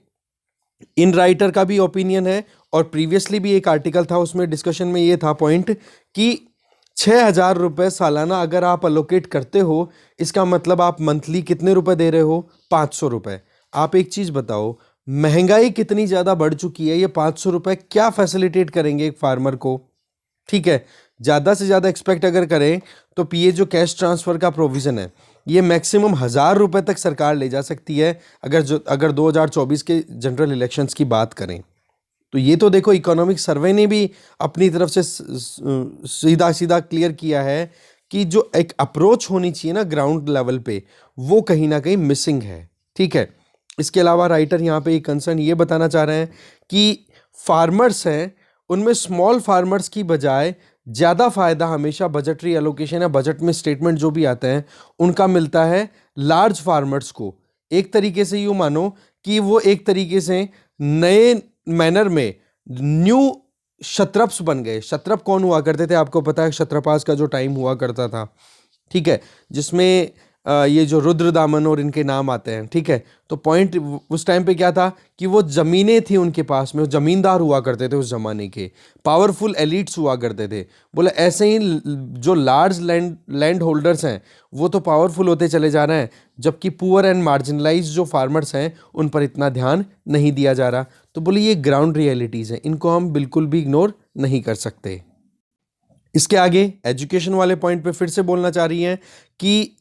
इन राइटर का भी ओपिनियन है, और प्रीवियसली भी एक आर्टिकल था, उसमें डिस्कशन में ये था पॉइंट कि 6,000 रुपये सालाना अगर आप अलोकेट करते हो, इसका मतलब आप मंथली कितने रुपए दे रहे हो? 500 रुपये। आप एक चीज़ बताओ, महंगाई कितनी ज़्यादा बढ़ चुकी है, ये 500 रुपये क्या फैसिलिटेट करेंगे एक फार्मर को? ठीक है, ज़्यादा से ज़्यादा एक्सपेक्ट अगर करें तो पीए जो कैश ट्रांसफ़र का प्रोविज़न है, ये मैक्सिमम 1,000 रुपये तक सरकार ले जा सकती है अगर 2024 के जनरल इलेक्शंस की बात करें। तो ये तो देखो, इकोनॉमिक सर्वे ने भी अपनी तरफ से सीधा सीधा क्लियर किया है कि जो एक अप्रोच होनी चाहिए ना ग्राउंड लेवल पे, वो कहीं ना कहीं मिसिंग है। ठीक है, इसके अलावा राइटर यहाँ पे एक कंसर्न ये बताना चाह रहे हैं कि फार्मर्स हैं, उनमें स्मॉल फार्मर्स की बजाय ज़्यादा फ़ायदा हमेशा बजटरी एलोकेशन या बजट में स्टेटमेंट जो भी आते हैं उनका मिलता है लार्ज फार्मर्स को। एक तरीके से यूँ मानो कि वो एक तरीके से नए मैनर में न्यू क्षत्रप्स बन गए। क्षत्रप कौन हुआ करते थे? आपको पता है, क्षत्रपास का जो टाइम हुआ करता था, ठीक है, जिसमें ये जो रुद्रदामन और इनके नाम आते हैं। ठीक है, तो पॉइंट उस टाइम पे क्या था कि वो ज़मीनें थी उनके पास में, वो ज़मींदार हुआ करते थे उस ज़माने के, पावरफुल एलिट्स हुआ करते थे। बोले ऐसे ही जो लार्ज लैंड होल्डर्स हैं वो तो पावरफुल होते चले जा रहे हैं, जबकि पुअर एंड मार्जिनलाइज जो फार्मर्स हैं उन पर इतना ध्यान नहीं दिया जा रहा। तो बोले ये ग्राउंड रियलिटीज़ हैं, इनको हम बिल्कुल भी इग्नोर नहीं कर सकते। इसके आगे एजुकेशन वाले पॉइंट पे फिर से बोलना चाह रही हैं कि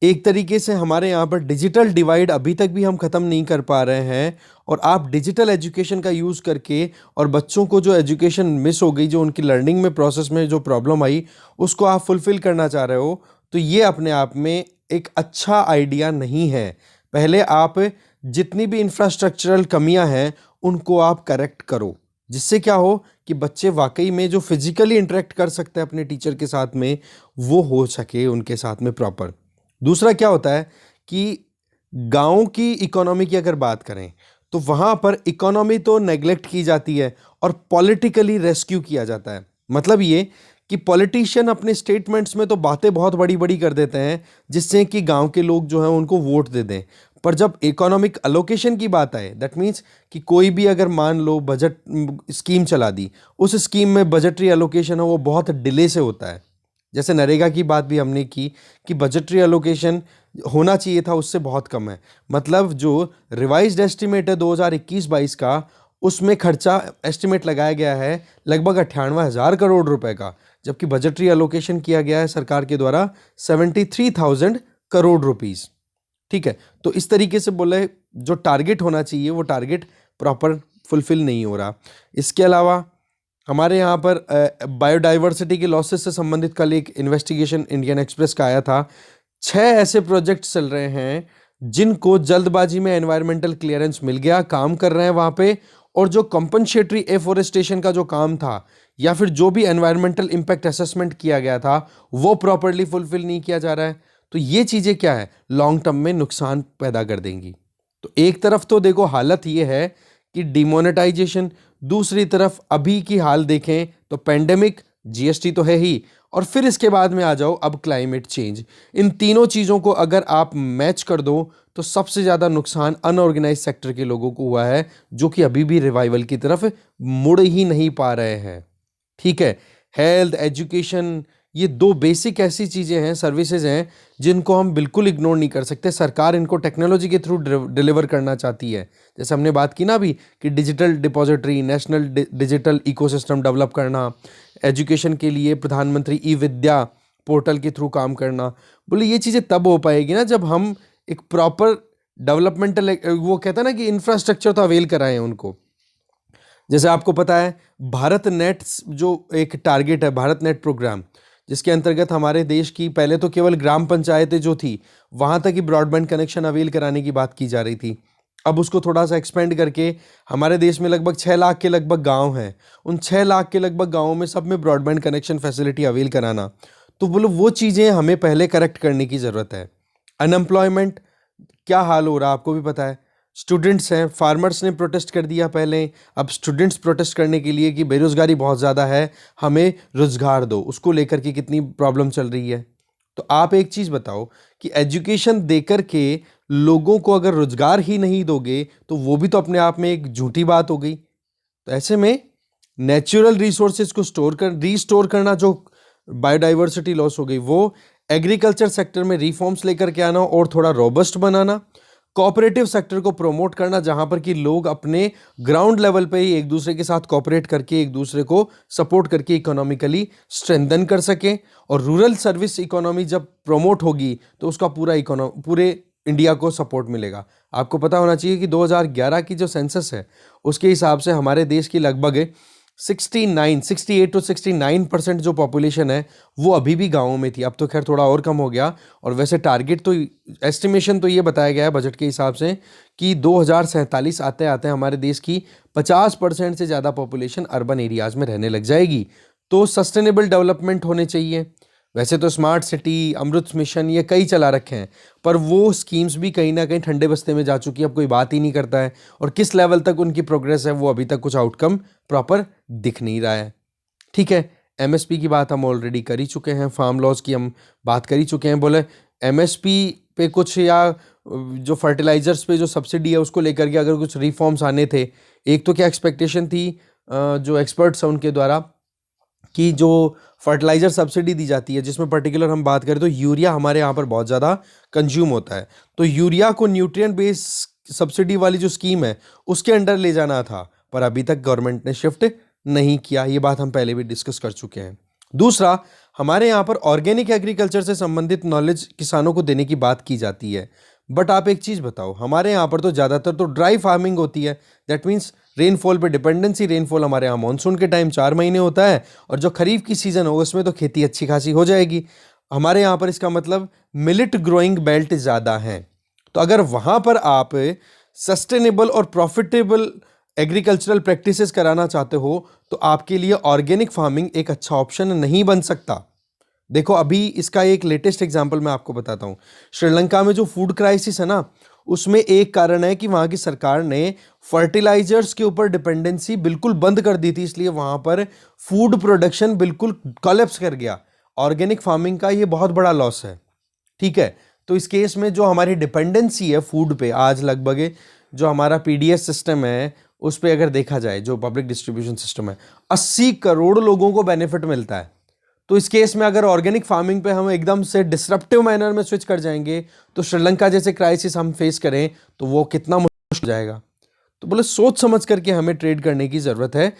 एक तरीके से हमारे यहाँ पर डिजिटल डिवाइड अभी तक भी हम ख़त्म नहीं कर पा रहे हैं, और आप डिजिटल एजुकेशन का यूज़ करके और बच्चों को जो एजुकेशन मिस हो गई, जो उनकी लर्निंग में प्रोसेस में जो प्रॉब्लम आई, उसको आप फुलफ़िल करना चाह रहे हो, तो ये अपने आप में एक अच्छा आइडिया नहीं है। पहले आप जितनी भी इंफ्रास्ट्रक्चरल कमियां हैं उनको आप करेक्ट करो, जिससे क्या हो कि बच्चे वाकई में जो फिजिकली इंटरेक्ट कर सकते हैं अपने टीचर के साथ में, वो हो सके उनके साथ में प्रॉपर। दूसरा क्या होता है कि गाँव की इकोनॉमी की अगर बात करें तो वहाँ पर इकोनॉमी तो नेग्लेक्ट की जाती है और पॉलिटिकली रेस्क्यू किया जाता है। मतलब ये कि पॉलिटिशियन अपने स्टेटमेंट्स में तो बातें बहुत बड़ी बड़ी कर देते हैं जिससे कि गांव के लोग जो हैं उनको वोट दे दें, पर जब इकोनॉमिक अलोकेशन की बात आए, दैट मीन्स कि कोई भी अगर मान लो बजट स्कीम चला दी, उस स्कीम में बजटरी अलोकेशन है वो बहुत डिले से होता है। जैसे नरेगा की बात भी हमने की कि बजटरी अलोकेशन होना चाहिए था, उससे बहुत कम है। मतलब जो रिवाइज्ड एस्टिमेट है 2021-22 का, उसमें खर्चा एस्टिमेट लगाया गया है लगभग 98,000 करोड़ रुपए का, जबकि बजटरी अलोकेशन किया गया है सरकार के द्वारा 73,000 करोड़ रुपीस। ठीक है, तो इस तरीके से बोले जो टारगेट होना चाहिए वो टारगेट प्रॉपर फुलफिल नहीं हो रहा। इसके अलावा हमारे यहाँ पर बायोडाइवर्सिटी के लॉसेस से संबंधित कल एक इन्वेस्टिगेशन इंडियन एक्सप्रेस का आया था। 6 ऐसे प्रोजेक्ट चल रहे हैं जिनको जल्दबाजी में एनवायरमेंटल क्लियरेंस मिल गया, काम कर रहे हैं वहाँ पे, और जो कंपनसेटरी एफोरेस्टेशन का जो काम था या फिर जो भी एनवायरमेंटल इम्पैक्ट असेसमेंट किया गया था वो प्रॉपरली फुलफिल नहीं किया जा रहा है। तो ये चीज़ें क्या है, लॉन्ग टर्म में नुकसान पैदा कर देंगी। तो एक तरफ तो देखो हालत ये है कि डिमोनेटाइजेशन, दूसरी तरफ अभी की हाल देखें तो पेंडेमिक, जीएसटी तो है ही, और फिर इसके बाद में आ जाओ अब क्लाइमेट चेंज। इन तीनों चीज़ों को अगर आप मैच कर दो तो सबसे ज़्यादा नुकसान अनऑर्गेनाइज सेक्टर के लोगों को हुआ है, जो कि अभी भी रिवाइवल की तरफ मुड़ ही नहीं पा रहे हैं। ठीक है, हेल्थ, एजुकेशन, ये 2 बेसिक ऐसी चीज़ें हैं, सर्विसेज हैं जिनको हम बिल्कुल इग्नोर नहीं कर सकते। सरकार इनको टेक्नोलॉजी के थ्रू डिलीवर करना चाहती है। जैसे हमने बात की ना अभी कि digital depository, national digital ecosystem develop करना, एजुकेशन के लिए प्रधानमंत्री ई विद्या पोर्टल के थ्रू काम करना। बोले ये चीज़ें तब हो पाएगी ना जब हम एक प्रॉपर डेवलपमेंटल, वो कहता है ना कि इंफ्रास्ट्रक्चर तो अवेल कराएं उनको। जैसे आपको पता है भारत नेट जो एक टारगेट है, भारत नेट प्रोग्राम, जिसके अंतर्गत हमारे देश की पहले तो केवल ग्राम पंचायतें जो थी वहाँ तक ही ब्रॉडबैंड कनेक्शन अवेल कराने की बात की जा रही थी। अब उसको थोड़ा सा एक्सपेंड करके हमारे देश में लगभग 6 लाख के लगभग गांव हैं, उन 6 लाख के लगभग गांवों में सब में ब्रॉडबैंड कनेक्शन फैसिलिटी अवेल कराना। तो बोलो वो चीज़ें हमें पहले करेक्ट करने की ज़रूरत है। अनएम्प्लॉयमेंट क्या हाल हो रहा है आपको भी पता है। स्टूडेंट्स हैं, फार्मर्स ने प्रोटेस्ट कर दिया पहले, अब स्टूडेंट्स प्रोटेस्ट करने के लिए कि बेरोज़गारी बहुत ज़्यादा है, हमें रोज़गार दो, उसको लेकर के कितनी प्रॉब्लम चल रही है। तो आप एक चीज़ बताओ कि एजुकेशन देकर के लोगों को अगर रोज़गार ही नहीं दोगे तो वो भी तो अपने आप में एक झूठी बात हो गई। तो ऐसे में नेचुरल रिसोर्सेज को रीस्टोर करना, जो बायोडाइवर्सिटी लॉस हो गई, वो एग्रीकल्चर सेक्टर में रिफॉर्म्स लेकर के आना और थोड़ा रोबस्ट बनाना, कोऑपरेटिव सेक्टर को प्रमोट करना जहां पर कि लोग अपने ग्राउंड लेवल पे ही एक दूसरे के साथ कोऑपरेट करके एक दूसरे को सपोर्ट करके इकोनॉमिकली स्ट्रेंथन कर सकें। और रूरल सर्विस इकोनॉमी जब प्रमोट होगी तो उसका पूरे इंडिया को सपोर्ट मिलेगा। आपको पता होना चाहिए कि 2011 की जो सेंसस है उसके हिसाब से हमारे देश की लगभग 68 to 69% जो पॉपुलेशन है वो अभी भी गाँवों में थी। अब तो खैर थोड़ा और कम हो गया, और वैसे टारगेट तो एस्टिमेशन तो ये बताया गया है बजट के हिसाब से कि 2047 आते आते हमारे देश की 50% से ज़्यादा पॉपुलेशन अर्बन एरियाज़ में रहने लग जाएगी। तो सस्टेनेबल डेवलपमेंट होने चाहिए। वैसे तो स्मार्ट सिटी, अमृत मिशन, ये कई चला रखे हैं, पर वो स्कीम्स भी कहीं ना कहीं ठंडे बस्ते में जा चुकी है, अब कोई बात ही नहीं करता है। और किस लेवल तक उनकी प्रोग्रेस है वो अभी तक कुछ आउटकम प्रॉपर दिख नहीं रहा है। ठीक है, एमएसपी की बात हम ऑलरेडी कर ही चुके हैं, फार्म लॉज की हम बात कर ही चुके हैं। बोले एमएसपी पे कुछ, या जो फर्टिलाइजर्स पे जो सब्सिडी है उसको लेकर के अगर कुछ रिफॉर्म्स आने थे। एक तो क्या एक्सपेक्टेशन थी जो एक्सपर्ट्स हैं उनके द्वारा कि जो फर्टिलाइज़र सब्सिडी दी जाती है, जिसमें पर्टिकुलर हम बात करें तो यूरिया हमारे यहाँ पर बहुत ज़्यादा कंज्यूम होता है, तो यूरिया को न्यूट्रिएंट बेस सब्सिडी वाली जो स्कीम है उसके अंडर ले जाना था, पर अभी तक गवर्नमेंट ने शिफ्ट नहीं किया। ये बात हम पहले भी डिस्कस कर चुके हैं। दूसरा, हमारे यहाँ पर ऑर्गेनिक एग्रीकल्चर से संबंधित नॉलेज किसानों को देने की बात की जाती है, बट आप एक चीज़ बताओ, हमारे यहाँ पर तो ज़्यादातर तो ड्राई फार्मिंग होती है। दैट मीन्स रेनफॉल पे डिपेंडेंसी। रेनफॉल हमारे यहाँ मानसून के टाइम 4 महीने होता है, और जो खरीफ की सीज़न होगा उसमें तो खेती अच्छी खासी हो जाएगी। हमारे यहाँ पर इसका मतलब मिलेट ग्रोइंग बेल्ट ज़्यादा हैं। तो अगर वहाँ पर आप सस्टेनेबल और प्रॉफिटेबल एग्रीकल्चरल प्रैक्टिसेस कराना चाहते हो तो आपके लिए ऑर्गेनिक फार्मिंग एक अच्छा ऑप्शन नहीं बन सकता। देखो, अभी इसका एक लेटेस्ट एग्जांपल मैं आपको बताता हूँ। श्रीलंका में जो फूड क्राइसिस है ना, उसमें एक कारण है कि वहाँ की सरकार ने फर्टिलाइजर्स के ऊपर डिपेंडेंसी बिल्कुल बंद कर दी थी, इसलिए वहाँ पर फूड प्रोडक्शन बिल्कुल कोलैप्स कर गया। ऑर्गेनिक फार्मिंग का ये बहुत बड़ा लॉस है। ठीक है, तो इस केस में जो हमारी डिपेंडेंसी है फूड पे, आज लगभग जो हमारा पीडीएस सिस्टम है उस पर अगर देखा जाए, जो पब्लिक डिस्ट्रीब्यूशन सिस्टम है, 80 करोड़ लोगों को बेनिफिट मिलता है। तो इस केस में अगर ऑर्गेनिक फार्मिंग पे हम एकदम से डिसरप्टिव मैनर में स्विच कर जाएंगे तो श्रीलंका जैसे क्राइसिस हम फेस करें तो वो कितना मुश्किल हो जाएगा। तो बोले सोच समझ करके हमें ट्रेड करने की ज़रूरत है।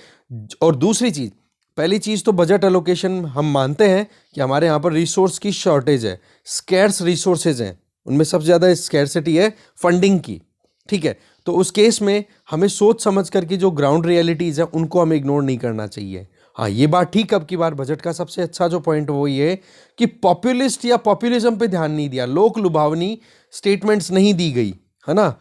और दूसरी चीज़, पहली चीज़ तो बजट एलोकेशन, हम मानते हैं कि हमारे यहाँ पर रिसोर्स की शॉर्टेज है, स्कैर्स रिसोर्सेज हैं, उनमें सबसे ज़्यादा स्कैर्सिटी है फंडिंग की। ठीक है, तो उस केस में हमें सोच समझ करके जो ग्राउंड रियलिटीज़ है उनको हमें इग्नोर नहीं करना चाहिए। हाँ, ये बात ठीक, अब की बार बजट का सबसे अच्छा जो पॉइंट वो ये कि पॉपुलिस्ट या पॉपुलिज्म पे ध्यान नहीं दिया, लोक लुभावनी स्टेटमेंट्स नहीं दी गई, है ना।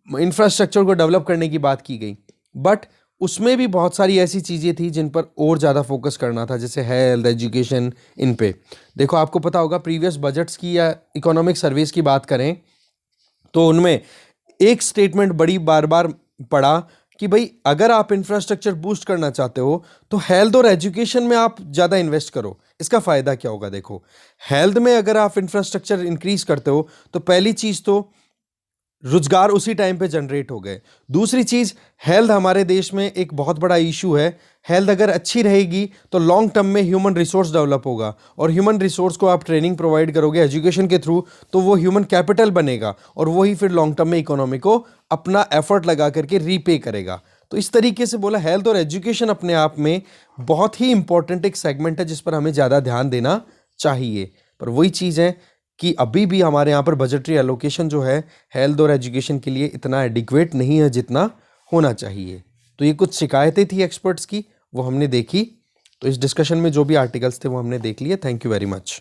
इंफ्रास्ट्रक्चर को डेवलप करने की बात की गई, बट उसमें भी बहुत सारी ऐसी चीज़ें थी जिन पर और ज़्यादा फोकस करना था, जैसे हेल्थ, एजुकेशन, इन पे। देखो, आपको पता होगा प्रीवियस बजट्स की या इकोनॉमिक सर्वेस की बात करें तो उनमें एक स्टेटमेंट बड़ी बार बार पढ़ा कि भाई अगर आप इंफ्रास्ट्रक्चर बूस्ट करना चाहते हो तो हेल्थ और एजुकेशन में आप ज़्यादा इन्वेस्ट करो। इसका फ़ायदा क्या होगा? देखो, हेल्थ में अगर आप इंफ्रास्ट्रक्चर इंक्रीज करते हो तो पहली चीज़ तो रोजगार उसी टाइम पे जनरेट हो गए। दूसरी चीज़, हेल्थ हमारे देश में एक बहुत बड़ा इशू है। हेल्थ अगर अच्छी रहेगी तो लॉन्ग टर्म में ह्यूमन रिसोर्स डेवलप होगा, और ह्यूमन रिसोर्स को आप ट्रेनिंग प्रोवाइड करोगे एजुकेशन के थ्रू तो वो ह्यूमन कैपिटल बनेगा, और वही फिर लॉन्ग टर्म में इकोनॉमी को अपना एफर्ट लगा करके रीपे करेगा। तो इस तरीके से बोला हेल्थ और एजुकेशन अपने आप में बहुत ही इंपॉर्टेंट एक सेगमेंट है जिस पर हमें ज़्यादा ध्यान देना चाहिए। पर वही चीज़ है कि अभी भी हमारे यहाँ पर बजटरी एलोकेशन जो है हेल्थ और एजुकेशन के लिए इतना एडिक्वेट नहीं है जितना होना चाहिए। तो ये कुछ शिकायतें थी एक्सपर्ट्स की, वो हमने देखी। तो इस डिस्कशन में जो भी आर्टिकल्स थे वो हमने देख लिए। Thank you very much.